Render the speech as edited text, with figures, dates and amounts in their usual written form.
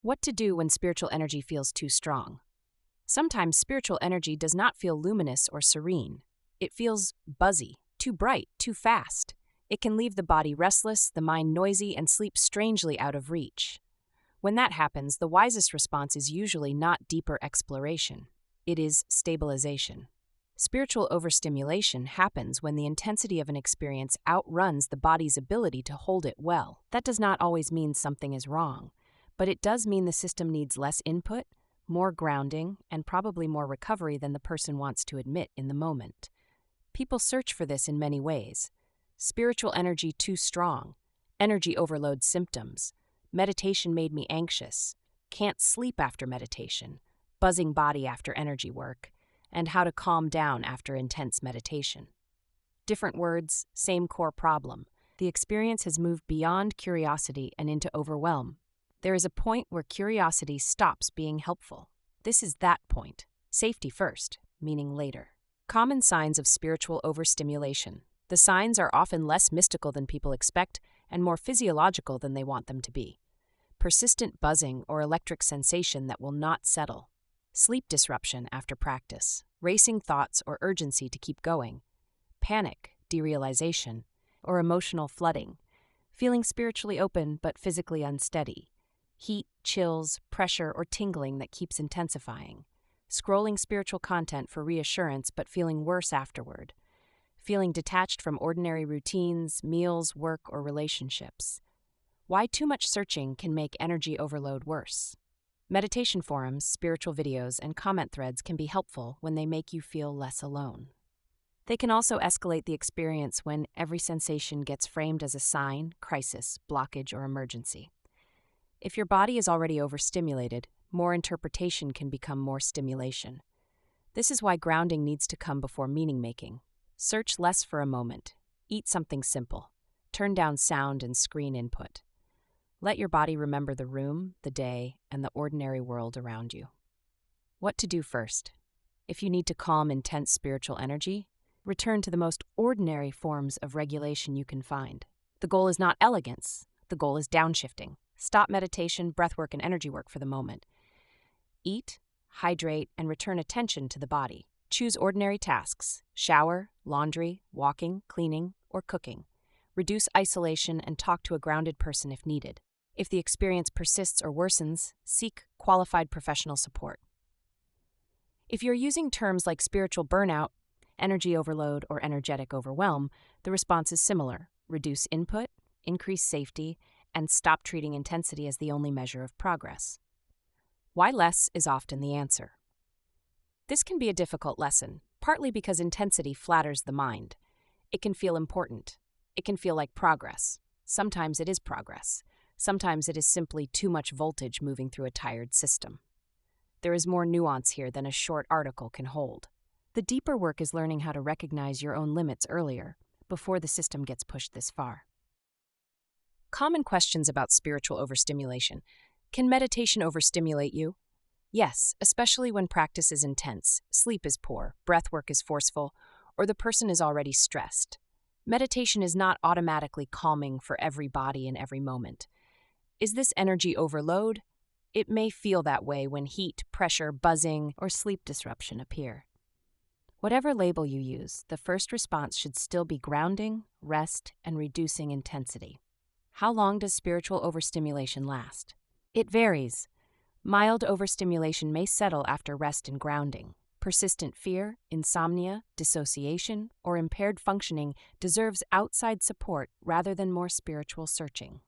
What to do when spiritual energy feels too strong? Sometimes spiritual energy does not feel luminous or serene. It feels buzzy, too bright, too fast. It can leave the body restless, the mind noisy, and sleep strangely out of reach. When that happens, the wisest response is usually not deeper exploration. It is stabilization. Spiritual overstimulation happens when the intensity of an experience outruns the body's ability to hold it well. That does not always mean something is wrong, but it does mean the system needs less input, more grounding, and probably more recovery than the person wants to admit in the moment. People search for this in many ways. Spiritual energy too strong, energy overload symptoms, meditation made me anxious, can't sleep after meditation, buzzing body after energy work, and how to calm down after intense meditation. Different words, same core problem. The experience has moved beyond curiosity and into overwhelm. There is a point where curiosity stops being helpful. This is that point. Safety first, meaning later. Common signs of spiritual overstimulation. The signs are often less mystical than people expect and more physiological than they want them to be. Persistent buzzing or electric sensation that will not settle. Sleep disruption after practice. Racing thoughts or urgency to keep going. Panic, derealization, or emotional flooding. Feeling spiritually open but physically unsteady. Heat, chills, pressure, or tingling that keeps intensifying. Scrolling spiritual content for reassurance but feeling worse afterward. Feeling detached from ordinary routines, meals, work, or relationships. Why too much searching can make energy overload worse. Meditation forums, spiritual videos, and comment threads can be helpful when they make you feel less alone. They can also escalate the experience when every sensation gets framed as a sign, crisis, blockage, or emergency. If your body is already overstimulated, more interpretation can become more stimulation. This is why grounding needs to come before meaning-making. Search less for a moment. Eat something simple. Turn down sound and screen input. Let your body remember the room, the day, and the ordinary world around you. What to do first? If you need to calm intense spiritual energy, return to the most ordinary forms of regulation you can find. The goal is not elegance. The goal is downshifting. Stop meditation, breathwork, and energy work for the moment. Eat, hydrate, and return attention to the body. Choose ordinary tasks: shower, laundry, walking, cleaning, or cooking. Reduce isolation and talk to a grounded person if needed. If the experience persists or worsens, seek qualified professional support. If you're using terms like spiritual burnout, energy overload, or energetic overwhelm, the response is similar. Reduce input, increase safety, and stop treating intensity as the only measure of progress. Why less is often the answer. This can be a difficult lesson, partly because intensity flatters the mind. It can feel important. It can feel like progress. Sometimes it is progress. Sometimes it is simply too much voltage moving through a tired system. There is more nuance here than a short article can hold. The deeper work is learning how to recognize your own limits earlier, before the system gets pushed this far. Common questions about spiritual overstimulation. Can meditation overstimulate you? Yes, especially when practice is intense, sleep is poor, breathwork is forceful, or the person is already stressed. Meditation is not automatically calming for every body in every moment. Is this energy overload? It may feel that way when heat, pressure, buzzing, or sleep disruption appear. Whatever label you use, the first response should still be grounding, rest, and reducing intensity. How long does spiritual overstimulation last? It varies. Mild overstimulation may settle after rest and grounding. Persistent fear, insomnia, dissociation, or impaired functioning deserves outside support rather than more spiritual searching.